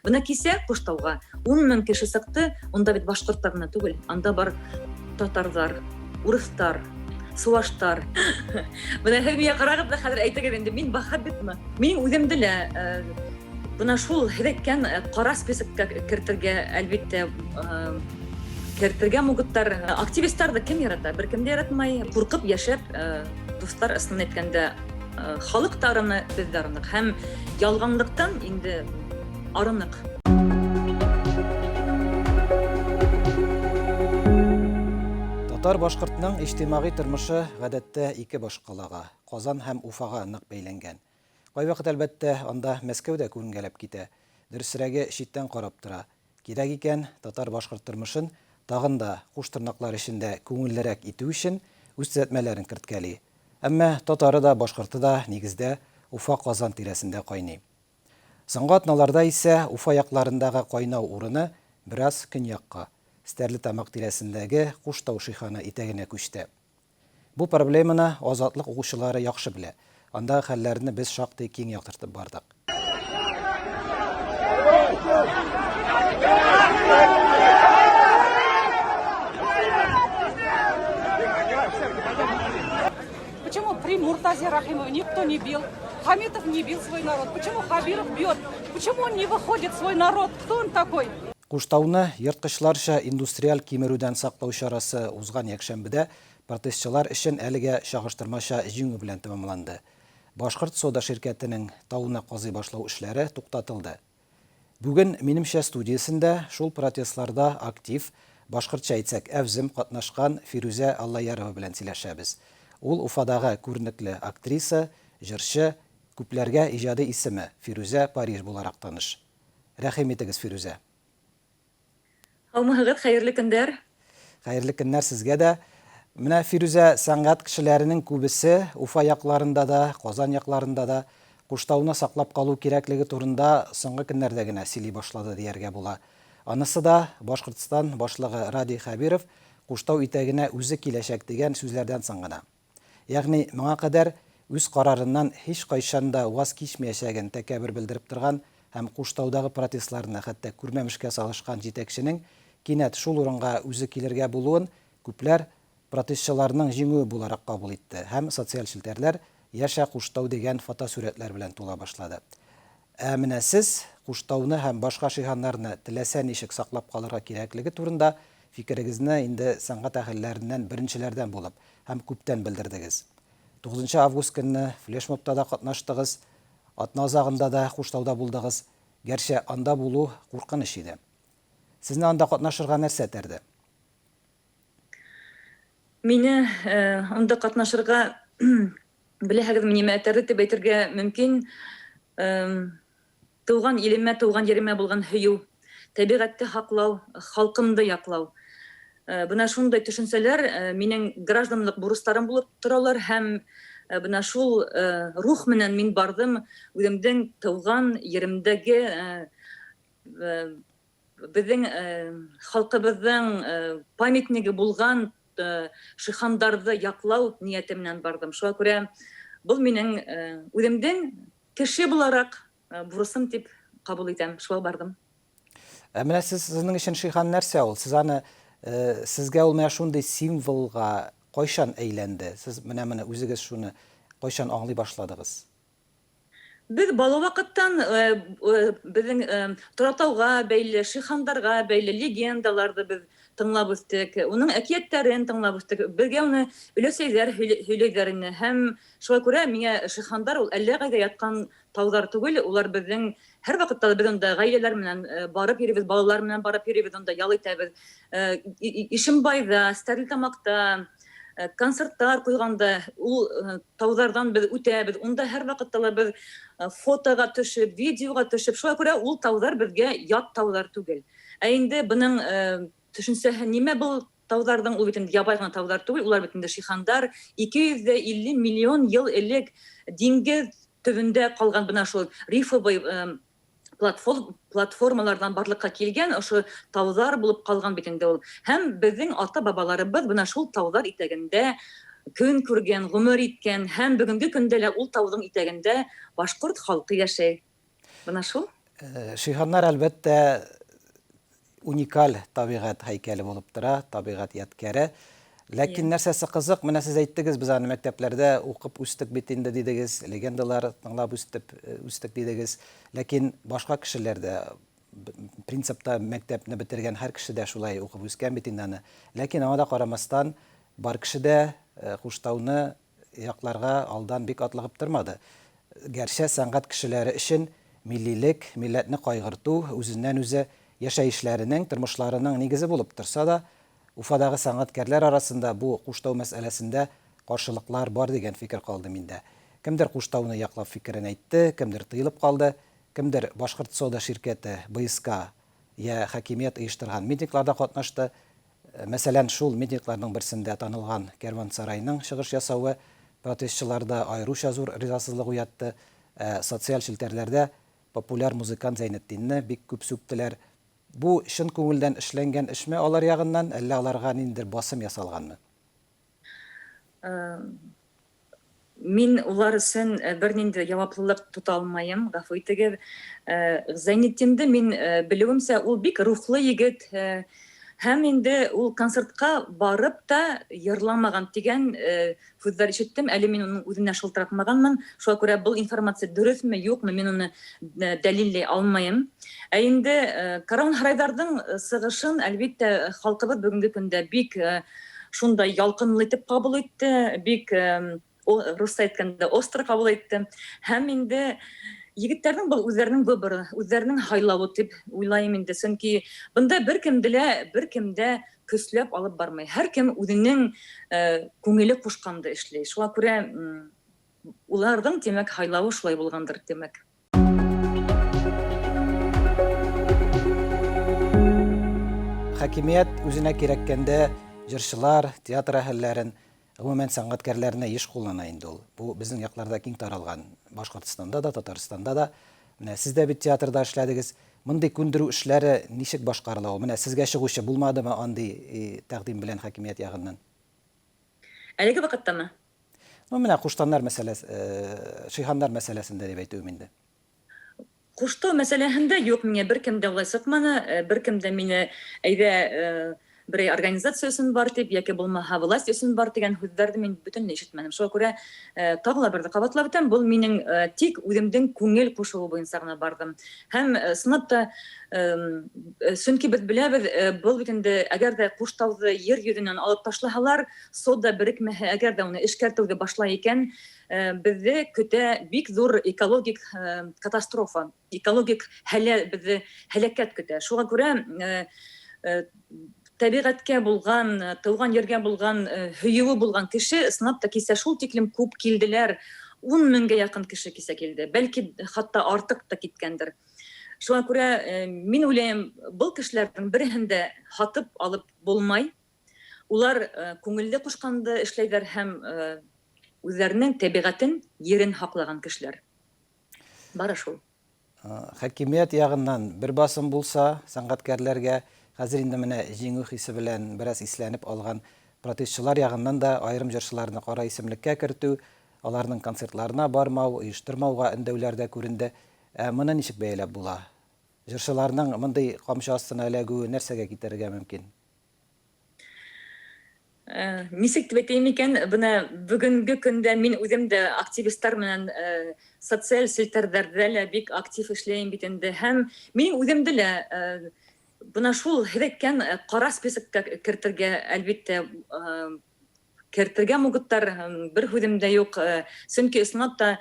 Бына кисә Куштауга 10,000 кеше сықты, онда бит башкортлар гына түгел, анда бар татарлар, урыслар, суаштар. Бына һәр миңа карагыз да хәзер әйтегез инде, мин бахар битме? Мин үземдә лә бына шул һәдәккән кара спискка кертергә, әлбиттә, кертергә мөгеттәр. Активистларда кем ярата? Беркем дә яратмай. Куркып яшәп, дуслар ысынын әйткәндә, халык тарыны без арынык һәм ялганлыктан инде арынык. Татар башкортның иҗтимагый тормышы гадәттә ике башкалага, Казан һәм Уфага нык бәйләнгән. Кайвакыт әлбәттә анда Мәскәүдә күренгәләп китә. Дөресрәге читтән карап тора. Кирәк икән татар башкорт тормышын тагын да куш тырнаклар эчендә күңеллерәк итү өчен үз төзәтмәләрен керткәли. Әмма татары да башкорты да нигездә Уфа-Казан тирәсендә кайный. Соңгы атналарда исә Уфа якларындагы кайнау урыны бераз көньякка, Стәрлетамак тирәсендәге Куштау шиханы итәгенә күчте. Бу проблеманы азатлык угучылары яхшы белә. Анда хәлләрне без шактый киң яктыртып бардык. Почему при Муртазе Рахимове никто не бил? Хамитов не бил свой народ. Почему Хабиров бьет? Почему он не выходит свой народ? Кто он такой? Куштауны йырткычларча индустриаль кимерүдән саклау чарасы узган якшәмбедә протестчылар өчен әлегә чагыштырмача җиңү белән тәмамланды. Башкорт сода ширкәтенең тауны казый башлау эшләре туктатылды. Бүген минемчә студиясендә шул протестларда актив, башкортча әйтсәк әвзем катнашкан Фирүзә Аллаярова белән сөйләшәбез. Ул Уфадагы күренекле актриса, җырчы, күпләргә иҗади исеме Фирүзә Париж буларак таныш. Рәхим итегез, Фирүзә. Һаумыгыз, хәерле көндәр. Хәерле көннәр сезгә дә. Менә Фирүзә, сәнгать кешеләренең күбесе Уфа якларында да, Казан якларында да Куштауны саклап калу кирәклеге турында соңгы көннәрдә генә сөйли башлады дияргә була. Анысы да Башкортстан башлыгы Ради Хабиров Куштау итәгенә үзе киләчәк дигән сүзләрдән соң гына. Ягъни моңа кадәр үз карарыннан һич кайчан да ваз кичмәячәген тәкәббер белдереп торган һәм Куштаудагы протестларны хәтта күрмәмешкә салышкан җитәкченең кинәт шул урынга үзе килергә булуын күпләр протестчыларның җиңүе буларак кабул итте һәм социаль челтәрләр яшә Куштау дигән фотосурәтләр белән тула башлады. Ә менә сез Куштауны һәм башка шиһаннарны теләсә ничек саклап калырга кирәклеге турында фикерегезне инде сәнгать әһелләреннән беренчеләрдән булып һәм күптән белдердегез. 9 август көнне флешмобта да катнаштыгыз, атна азагында да Куштауда булдыгыз. Гәрчә анда булу куркыныч иде. Сезне анда катнашырга нәрсә тәрде? Мине анда катнашырга беләһегез, мине тәрде дип әйтергә мөмкин. Туган илемә, туган yerimә булган һөю, табигатьте хаклау, халкымды яклау. Бына шундай төшенсәләр минең гражданлык бурычларым булып торалар һәм бына шул рух менән мин бардым үземнең туган yerimдәге безнең халкыбызның памятниге булган шихандарды яклау нияте менән бардым. Шуңа күрә бу минең үземнең кеше буларак бурысым дип кабул итәм. Шуңа бардым. Менә сезнең өчен шихан нәрсә ул? Сез аны сезгә ул менә шундый символга кайчан әйләнде? Сез менә үзегез шуны кайчан аңлый башладыгыз? Без бала вакыттан безнең Торатауга бәйле, шихандарга бәйле легендаларды без тыңлап үстек. Уның әкиятләрен тыңлап үстек. Безгә уны өләсәйләр һөйләгәнне һәм шуңа күрә миңа шихандар ул әллә кайда яткан таудар түгел, улар безнең һәр вакытта без анда гаиләләр менән барып йөрибез, балалар менән барып йөрибез, анда ял итәбез. Ишембайда, Стәрлетамакта концертлар куйганда ул таудардан без үтәбез. Унда һәр вакытта без фотога төшеп, видеога төшеп, шуңа күрә ул таудар безгә ят таудар түгел. Ә инде буның төшенсәһе нимә бул таударның? Ул бит инде ябай гына таудар түгел, улар бит инде шихандар 250 миллион ел элек диңгез төбендә калган бына шул рифовый платформалардан барлыкка килгән ошо таудар булып калган бит инде ул. Һәм безнең ата-бабаларыбыз бына шул таудар итәгендә көн күргән, гомер иткән һәм бүгенге көндә лә ул тауның итәгендә башкорт халкы яшәй. Бына шул. Шиһаннар әлбәттә уникаль табигать һәйкәле булып тора, табигать ядкәре. Ләкин нәрсәсе кызык, менә сез әйттегез, без аны мәктәпләрдә укып үстек бит инде дидегез, легендалар тыңлап үстек дидегез. Ләкин башка кешеләрдә принципта мәктәпне бетергән һәр кеше дә шулай укып үскән бит инде аны. Ләкин аңа да карамастан бар кеше дә Куштауны якларга алдан бик атлыгып тормады. Гәрчә сәнгать кешеләре өчен миллилек, милләтне кайгырту, үзеннән-үзе яшәешләренең, тормышларының нигезе булып торса да, Уфадагы сәнгатькәрләр арасында бу Куштау мәсьәләсендә каршылыклар бар дигән фикер калды миндә. Кемдер Куштауны яклап фикерен әйтте, кемдер тыелып калды, кемдер Башкорт сода ширкәте БСК я хакимият оештырган митингларда катнашты. Мәсәлән, шул митингларның берсендә танылган Кәрван-Сарайның чыгыш ясавы протестчыларда аеруча зур ризасызлык уятты. Социаль челтәрләрдә популяр музыкант Зәйнетдинне бик күп сүктеләр. Бу шын күңелдән эшләнгән эшме алар ягыннан, әллә аларга ниндидер басым ясалганмы? Мин улар өсөн бернинди җаваплылык тота алмайым, гафу итегез. Зәйнетдинде мин белүемсә, ул бик рухлы егет, һәм инде ул концертка барып та йырламаган дигән сүзләр ишеттем. Әле мин уның үзенә шылтыратмаганмын. Шуңа күрә бу информация дөресме, юкмы, мин уны дәлилләй алмайым. Инде Караун Һарайдардың сыгышын әлбәттә халкыбыз бүгенге көндә бик шундай ялкынлы итеп кабул итте, бик русча әйткәндә остро кабул итте. Һәм инде егетләрнең бу үзләренең выборы, үзләренең һайлавы дип уйлайм инде. Чөнки бында беркемдә көчләп алып бармый. Һәркем үзенең күңеле кушканды эшли. Шуңа күрә уларның демәк һайлавы шулай булгандыр демәк. Хакимият үзенә кирәккәндә җырчылар, театр әһелләрен, гомумән сәнгатькәрләрне еш куллана инде ул. Бу безнең якларда киң таралган. Башкортстанда да, Татарстанда да. Менә сез дә бит театрда эшләдегез. Мондый күндерү эшләре ничек башкарыла? Менә сезгә чыгучы булмадымы андый тәкъдим белән хакимият ягыннан? Әлеге вакыттамы? Менә Куштаннар мәсьәләсе, Шиһаннар мәсьәләсендә дип әйтүем инде. Куштау мәсьәләһендә юк, миңа беркем дә улай сыкманы, беркем дә мине әйдә бер организация өсөн бар дип, яки булмаһа власть өсөн бар дигән һүзләрне мин бөтенләй ишетмәдем. Шуңа күрә тагыла бер кабатлап әйтәм, бу минең тик үземнең күңел кушуы буенча гына бардым. Һәм сынапта чөнки без беләбез, бу бит инде әгәр дә Куштауны йер йөзеннән алып ташлаһалар, сода берекмәһә, әгәр дә уны эшкәртүгә башлай икән, безне көтә бик зур экологик катастрофа, экологик һәлакәт көтә. Шуңа күрә табигатькә булган, тыуган ергә булган, һөюе булган кеше сынапта кисә шул тиклем күп килделәр. 10 меңгә якын кеше кисә килде. Бәлки хатта артык та киткәндер. Шуңа күрә мин уйлыйм, бу кешеләрнең береһен дә хатып алып булмай. Улар күңелле кушканды эшләйләр һәм үзләренең табигатын, ерен хаклаган кешеләр. Бара шул. Хакимият ягыннан бер басым булса, сәнгатькәрләргә хәзер инде менә җиңү хисе белән бераз исләнеп алган протестчылар ягыннан да айрым җырчыларны кара исемлеккә кертү, аларның концертларына бармау, оештырмауга өндәүләр дә күренде. Моны ничек бәяләп була? Җырчыларның мондый камчы астына эләгүе нәрсәгә китерергә мөмкин? Нисек дип әйтәм икән, бына бүгенге көндә мин үзем дә активистлар менән социаль селтәрләрдә лә бик актив эшләйм бит инде. Һәм мин үзем дә бына шул һәйкән кара спискка кертергә әлбәттә кертергә мөгеттәр бер хүдем дә юк. Чөнки сынапта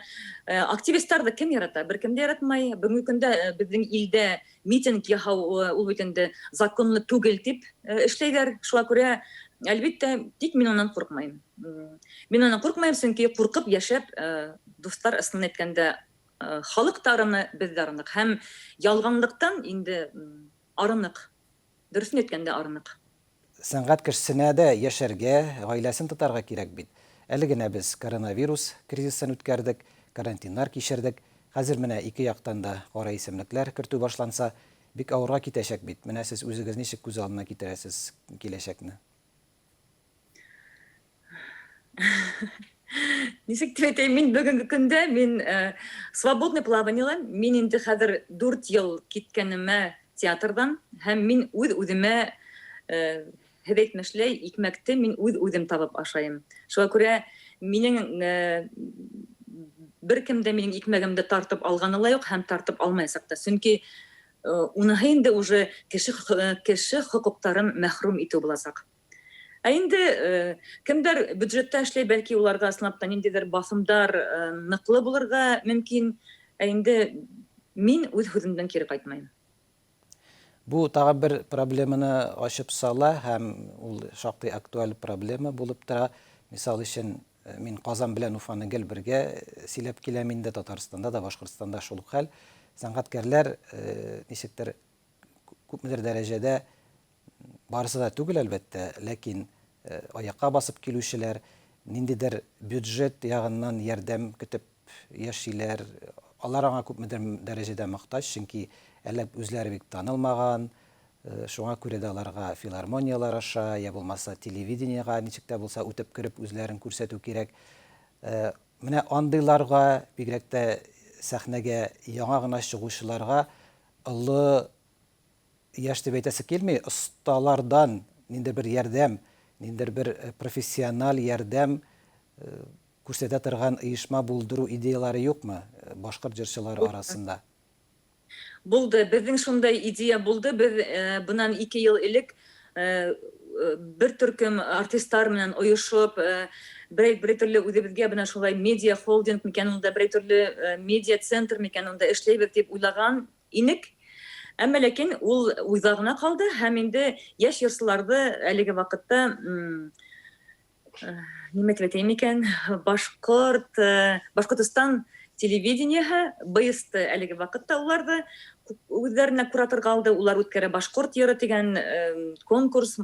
активистларны кем ярата? Беркем дә яратмай. Бүгенге көндә безнең илдә митинг яһау ул бит инде законлы түгел дип эшләйләр. Шуңа күрә әлбәттә тик мин оннан курыкмыйм. Мин оннан курыкмыйм, чөнки куркып яшәп, дуслар исен әйткәндә халык тарыны бездәрнек һәм ялганлыктан инде арынык. Дөресен әйткәндә арынык. Сәнгать кешесенә дә яшәргә, гаиләсен тотарга кирәк бит. Әле генә без коронавирус кризисын үткәрдек, карантиннар кичердек. Хәзер менә ике яктан да кара исемлекләр кертү башланса, бик авырга китәчәк бит. Менә сез үзегез ничек күз алдына китерәсез киләчәкне? Нисек дип әйтәйем, мин бүгенге көндә мин свободный плаваниелән, мин инде хәзер 4 ел киткәнемә театрдан һәм мин үз-үземә һәр әйтмешләй икмәкте мин үз-үзем табып ашайым. Шуңа күрә минең беркем дә минең икмәгемде тартып алганы ла юк һәм тартып алмаячак та. Чөнки уныһы инде уже кеше хокуктарын мәхрүм итү булачак. Ә инде кемдер бюджетта эшләй, бәлки уларга ысынлап та ниндидер басымдар ныклы булырга мөмкин. Ә инде мин үз һүземдән кире кайтмайм. Бу тагы бер проблеманы ачып сала һәм ул шактый актуаль проблема булып тора. Мисал өчен, мин Казан белән Уфаны гел бергә сөйләп киләм инде, Татарстанда да, Башкортстанда шул ук хәл. Сәнгатькәрләр ничектер күпмедер дәрәҗәдә барысы да түгел әлбәттә, ләкин аякка басып килүчеләр ниндидер бюджет ягыннан ярдәм көтеп яшиләр. Алар аңа күпмедер дәрәҗәдә мохтаҗ, чөнки әле үзләре бик танылмаган, шуңа күрә дә аларга филармониялар аша, я булмаса телевидениега ничек тә булса үтеп кереп үзләрен күрсәтү кирәк. Менә андыйларга, бигрәк тә сәхнәгә яңа гына чыгучыларга олы яшь дип әйтәсе килми, осталардан ниндидер бер ярдәм, ниндидер бер профессиональ ярдәм күрсәтә торган оешма булдыру идеялары юкмы башкорт җырчылары арасында? Булды, безнең шундай идея булды. Без бунан 2 ел элек бер төркем артистлар менән оешып, бер төрле үзебезгә менә шулай медиа холдинг микән, унда бер төрле медиа центр микән, унда эшләйбез дип уйлаган инек. Әмма ләкин ул уйлагына калды һәм инде яшь йырчыларны әлеге вакытта нимә дип әйтәм икән, Башкортстан телевидениеһы БСТ әлеге вакытта уларны үзләренә кураторга алды. Улар үткәрә башкорт йыры дигән конкурс,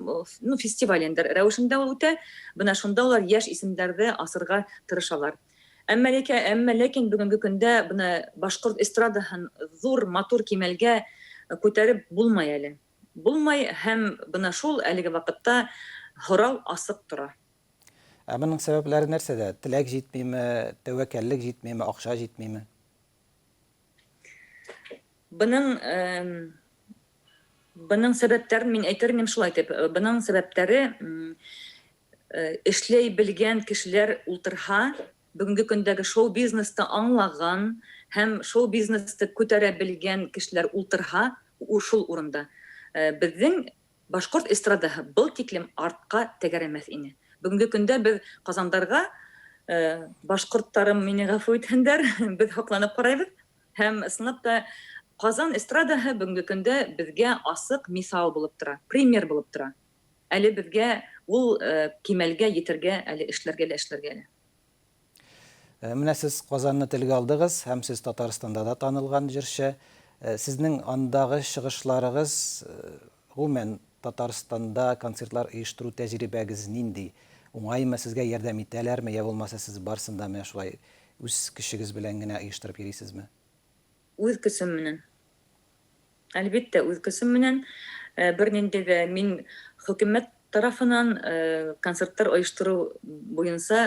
фестиваль инде рәвешендә үтә. Бына шунда улар яшь исемнәрне асырга тырышалар. Әмма ләкин бүгенге көндә бына башкорт эстрадаһын зур матур кимәлгә күтәреп булмай әле. Булмай һәм бына шул әлеге вакытта һорау асык тора. Моның сәбәпләре нәрсәдә? Теләк җитмиме, тәвәккәллек җитмиме, акча җитмиме? Бының сәбәпләрен мин әйтер идем шулай дип. Бының сәбәпләре эшләй белгән кешеләр ултырһа, бүгенге көндәге шоу-бизнесты аңлаган һәм шоу-бизнесты күтәрә белгән кешеләр ултырһа, шул урында безнең башкорт эстрадаһы был тиклем артка тәгәрәмәс ине. Бүгенге көндә без казандарга, башкорттарым мине гафу итһендер, без хакланып карайбыз һәм ысынлап та Казан эстрадаһы бүгенге көндә безгә асык мисал булып тора, пример булып тора. Әле безгә ул кимәлгә җитәргә, әле эшләргә. Менә сез Казанны телгә алдыгыз һәм сез Татарстанда да танылган җырчы. Сезнең андагы чыгышларыгыз гомумән Татарстанда концертлар оештыру тәҗрибәгез нинди? Уңаймы, сезгә ярдәм итәләрме, я булмаса сез барсында менә шулай үз кешегез белән генә оештырып йөрисезме? Үз көсем менән. Әлбәттә, үз көсем менән. Бернинди дә мин хөкүмәт тарафынан концертлар оештыру буенча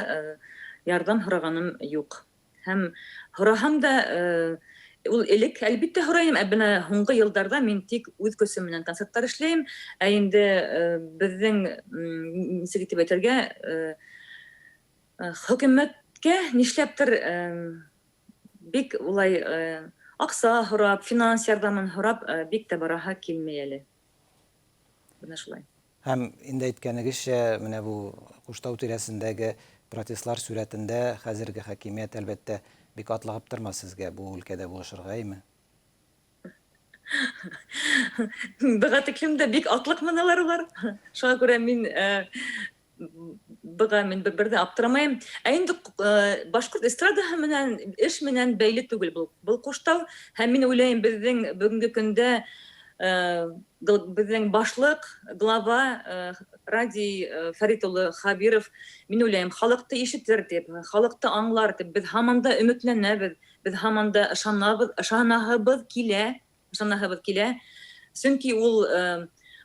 ярдәм һораганым юк. Һәм һораһам да ул элек әлбәттә һорайм, бына һуңгы елларда мин тик үз көсем менән концертлар эшләйм. Ә инде безнең ничек дип әйтергә, хөкүмәткә нишләптер бик улай акса һорап, финанс ярдәмен һорап бик тә бараһы килмәй әле. Бына шулай. Һәм инде әйткәнегезчә, менә бу Куштау тирәсендәге протестлар сүрәтендә хәзерге хакимият әлбәттә бик атлыгып тормас сезгә бу өлкәдә булышырга, әйме? Быга тиклем дә бик атлыкмыналар улар. Шуңа күрә мин бердә аптырамайм. Ә инде башкорт эстрадаһы менән эш менән бәйле түгел бу Куштау. Һәм мин уйлыйм, безнең бүгенге көндә безнең башлык, глава Ради Фәрит улы Хабиров, мин уйлыйм, халыкты ишетер дип, халыкты аңлар дип, без һаман да өметләнәбез, без һаман да ышанаһыбыз килә. Чөнки ул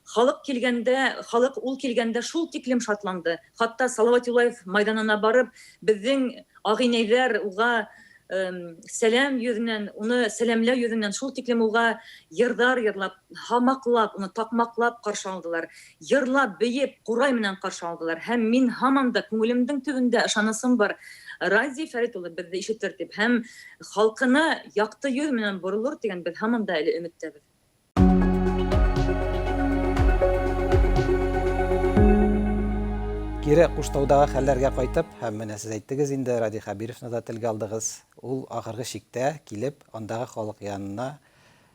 халык килгәндә, халык ул килгәндә шул тиклем шатланды. Хатта Салават Юлаев майданына барып, безнең агыйнәйләр уга сәлам йөзеннән, уны сәламләү йөзеннән шул тиклем уга йырдар йырлап, хамаклап, уны такмаклап каршы алдылар. Йырлап, бейеп, курай менән каршы алдылар. Һәм мин һаман да күңелемнең төбендә ышанысым бар. Рази Фәрит улы безне ишетер дип, һәм халкына якты йөз менән борылыр дигән без һаман да әле өметтәбез. Кире Куштаудагы хәлләргә кайтып, һәм менә сез әйттегез инде, Ради Хәбировны да телгә алдыгыз. Ул ахыргы шиктә килеп, андагы халык янына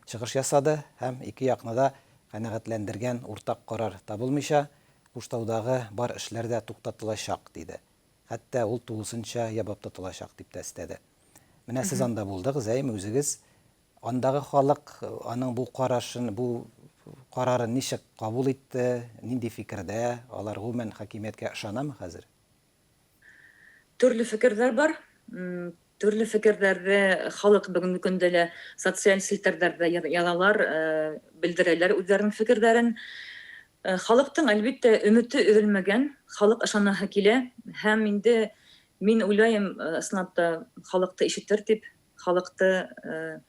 чыгыш ясады һәм ике якны да канәгатьләндергән уртак карар табылмыйча, Куштаудагы бар эшләр дә туктатылачак диде. Хәтта ул тулысынча ябып тотылачак дип тә эстәде. Менә сез анда булдыгыз, әйме үзегез? Андагы халык аның бу карашын, бу карарын ничек кабул итте, нинди фикердә, алар гомумән хакимияткә ышанамы хәзер? Төрле фикерләр бар. Төрле фикерләрне халык бүгенге көндә лә социаль селтәрләрдә язалар, белдерәләр үзләренең фикерләрен. Халыктың әлбәттә өмете өзелмәгән, халык ышанаһы килә һәм инде мин уйлыйм, снапта халыкты ишетер дип, халыкты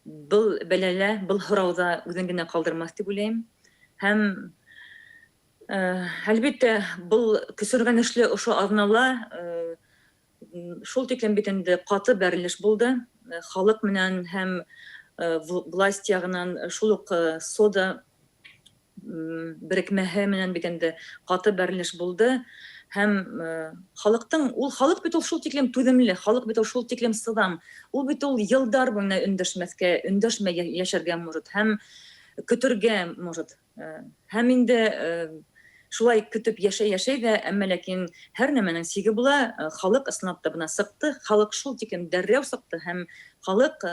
был бәләлә, был һорауда үзен генә калдырмас дип уйлыйм. Һәм әлбәттә был көсөргәнешле ошо азнала шул тиклем бит инде каты бәрелеш булды. Халык менән һәм власть ягынан шул ук сода берекмәһе менән бит инде каты бәрелеш булды. Һәм халык бит ул шул тиклем түземле, халык бит ул шул тиклем сыдам. Ул бит ул йылдар буена өндәшмәй яшәргә может, һәм көтергә может. Һәм инде шулай көтеп яшәй дә, әмма ләкин һәр нәмәнең сиге була. Халык ысынлап та бына сыкты, халык шул тиклем дәррәү сыкты һәм халык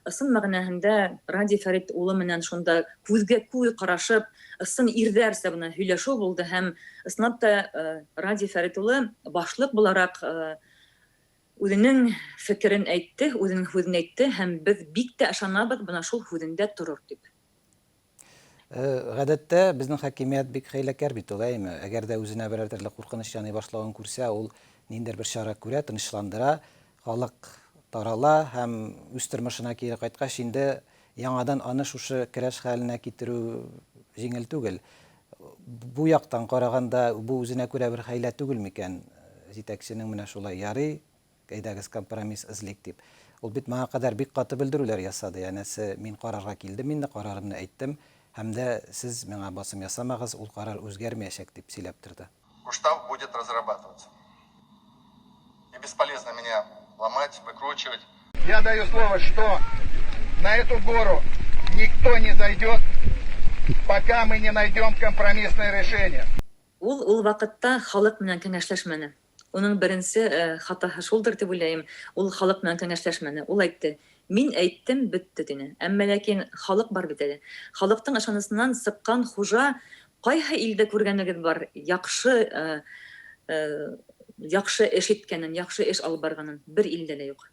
ысын мәгънәһендә Ради Фәрит улы менән шунда күзгә күз карашып, ысын ирдәрсә бына һөйләшү булды һәм ысынлап та Ради Фәрит улы башлык буларак үзенең фикерен әйтте, үзенең һүзен әйтте һәм без бик тә ышанабыз бына шул һүзендә торыр дип. Гадәттә безнең хакимият бик хәйләкәр бит ул, әйме? Әгәр дә үзенә берәр төрле куркыныч яный башлаган күрсә, ул ниндидер бер чара күрә, тынычландыра, халык тарала һәм үз тормышына кире кайткач инде яңадан аны шушы көрәш хәленә китерү җиңел түгел. Бу яктан караганда бу үзенә күрә бер хәйлә түгел микән? Җитәкченең менә шулай ярый, әйдәгез компромисс эзлик дип. Ул бит моңа кадәр бик каты белдерүләр ясады. Янәсе, мин карарга килдем, мин дә карарымны әйттем, һәм дә сез миңа басым ясамагыз, ул карар үзгәрмәячәк дип сөйләп торды. Устав будет разрабатываться. И бесполезно меня ломать, выкручивать. Я даю слово, что на эту гору никто не зайдет, пока мы не найдем компромиссное решение. Ул вакытта халык менән кәңәшләшмәне. Уның беренче хатаһы шулдыр дип уйлыйм. Ул халык менән кәңәшләшмәне. Ул әйтте: "Мин әйттем, бетте" дине. Әмма ләкин халык бар бит әле. Халыктың ышанысыннан сыккан хуҗа кайһы илдә күргәнегез бар? Яхшы эш иткәнен, яхшы эш алып барганын бер илдә лә юк.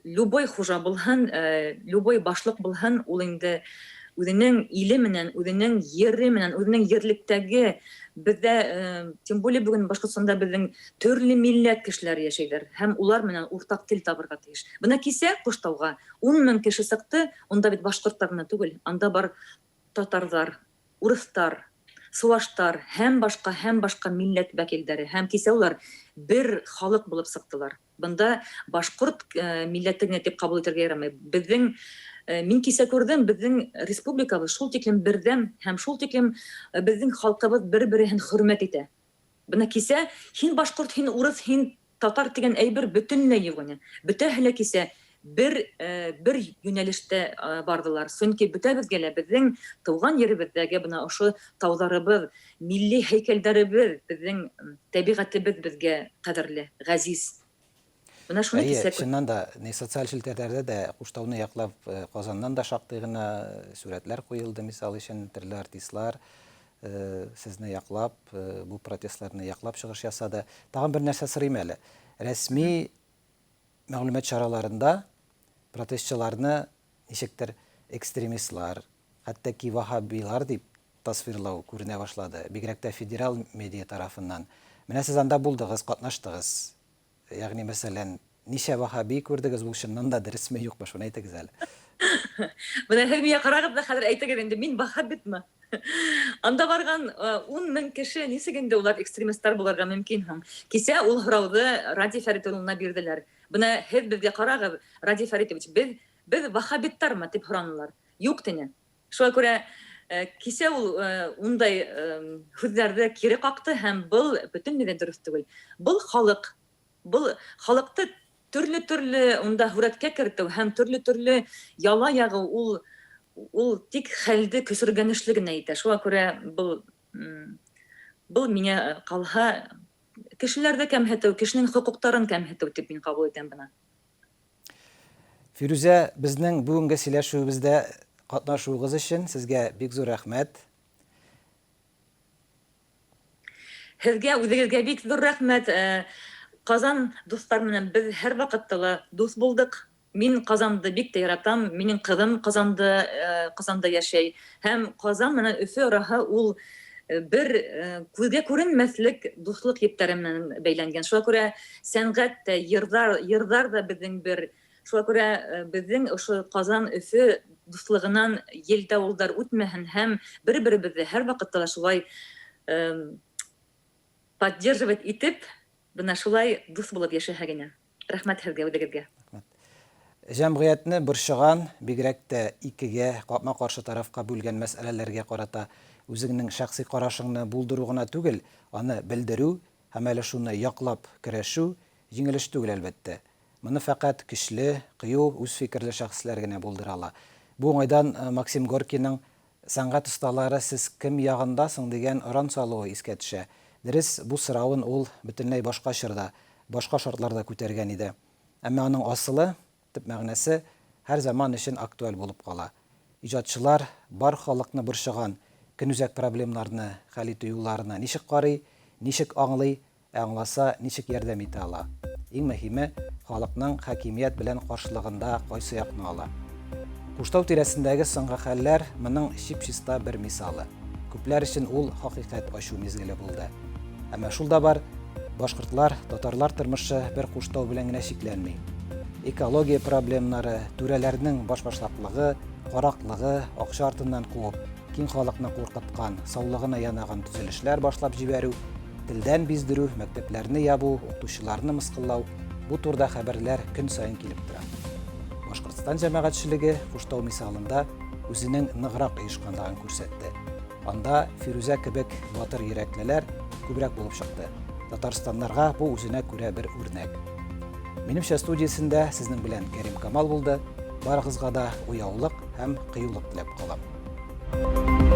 Любой хуҗа булһын, любой башлык булһын, ул инде үзенең иле менән, үзенең йере менән, үзенең йерлектәге бездә, тем более бүген Башкортстанда безнең төрле милләт кешеләре яшәйләр һәм улар менән уртак тел табырга тиеш. Бына кисә Куштауга 10 мең кеше сыкты, онда бит башкортлар гына түгел, анда бар татарлар, урыстар, суаштар һәм башка милләт вәкилләре һәм кисә улар бер халык булып сыктылар. Бында башкорт милләтенә дип кабул итәргә ярамый. Безнең мин кисә күрдем, безнең республикабыз шул тиклем бердәм һәм шул тиклем безнең халкыбыз бер-берен хөрмәт итә. Бына кисә һин башкорт, һин урыс, һин татар дигән әйбер бөтенләй юк иде. Бөтәһе лә кисә бер юнәлештә бардылар. Сөнки бөтәбезгә лә безнең туган еребездәге бына ошо тауҙарыбыз, милли һәйкәлдәребез, безнең тәбиғәтебез безгә кадерле, ғәзиз. Бына шуны кисә Чыннан да социаль шелтәләрдә дә Куштауны яклап Казаннан да шактый гына сүрәтләр куелды, мисал өчен төрле артистлар сезне яклап, бу протестларны яклап чыгыш ясады. Тагын бер нәрсә сорыйм әле. Рәсми мәгълүмат чараларында протестчыларны ничектер экстремистлар, хәтта ки вахабилар дип тасвирлау күренә башлады, бигрәк тә федерал медиа тарафыннан. Менә сез анда булдыгыз, катнаштыгыз. Ягъни мәсәлән, ничә вахаби күрдегез, бу чыннан да дөресме юкмы, шуны әйтегез әле. Менә һең миңа карагыз да хәзер әйтегез инде, мин вахабитмы? Анда барган 10 мең кеше нисек инде улар экстремистлар булырга мөмкин һәм. Кисә ул һорауды Ради Фәритовна бирделәр. Менә һез безгә карагыз, Ради Фәритович, без вахабиттармы дип һоранылар. Юк дине. Шуңа күрә кисә ул ундай сүзләрдә кире какты һәм был бөтенләй дөрес түгел. Был халыкты төрле унда хүрәткә кертү һәм төрле яла ягы ул тик хәлде көсөргәнешлегенә әйтә. Шуңа күрә был миңа калһа кешеләрдә кәмһетү, кешенең хокуктарын кәмһетү дип мин кабул итәм бына. Фирүзә, безнең бүгенге сөйләшүебездә катнашуыгыз өчен сезгә бик зур рәхмәт. Һезгә үзегезгә бик зур рәхмәт. Казан дуслар менән без һәр вакытта ла дус булдык. Мин Казанды бик тә яратам. Минең кызым Казанда яшәй. Һәм Казан менән Өфө араһы ул бер күзгә күренмәслек дуслык ептәре менән бәйләнгән. Шуңа күрә сәнгать тә, йырдар да безнең бер. Шуңа күрә безнең ошо Казан-Өфө дуслыгынан ел давылдар үтмәһен һәм бер-беребезне һәр вакытта шулай поддерживать итеп, бына шулай дус булып яшәһә генә. Рәхмәт һезгә, үзегезгә. Җәмгыятьне борчыган, бигрәк тә икегә, капма-каршы тарафка бүлгән мәсьәләләргә карата үзеңнең шәхси карашыңны булдыру гына түгел, аны белдерү һәм әле шуны яклап көрәшү җиңелеш түгел әлбәттә. Моны фақат көчле, кыю, үз фикерле шәхесләр генә булдыра ала. Бу уңайдан Максим Горкийның сәнгать осталары сез кем ягындасың дигән оран салуы искә төшә. Дөрес, бу сорауын ул бөтенләй башка чорда, башка шартларда күтәргән иде. Әмма аның асылы, төп мәгънәсе һәр заман өчен актуаль булып кала. Иҗатчылар бар халыкны борчыган көнүзәк проблемаларны хәл итү юлларына ничек карый, ничек аңлый, аңласа ничек ярдәм итә ала. Иң мөһиме, халыкның хакимият белән каршылыгында кайсы якны ала. Куштау тирәсендәге соңгы хәлләр моның чип-чиста бер мисалы. Күпләр өчен ул хакыйкать ачу мизгеле булды. Әмма шул да бар, башкортлар, татарлар тормышы бер Куштау белән генә шикләнми. Экология проблемалары, түрәләрнең башбашлыклыгы, караклыгы, акча артыннан куып, киң халыкны куркыткан, саулыгына янаган төзелешләр башлап җибәрү, телдән биздерү, мәктәпләрне ябу, укытучыларны мыскыллау, бу турда хәбәрләр көн сайын килеп тора. Башкортстан җәмәгатьчелеге Куштау мисалында үзенең ныграк оешканлыгын күрсәтте. Анда Фирүзә кебек батыр йөрәклеләр күбрәк булып чыкты. Татарстаннарга бу үзенә күрә бер үрнәк. Минемчә студиясендә сезнең белән Кәрим Камал булды. Барыгызга да уяулык һәм кыюлык теләп калам.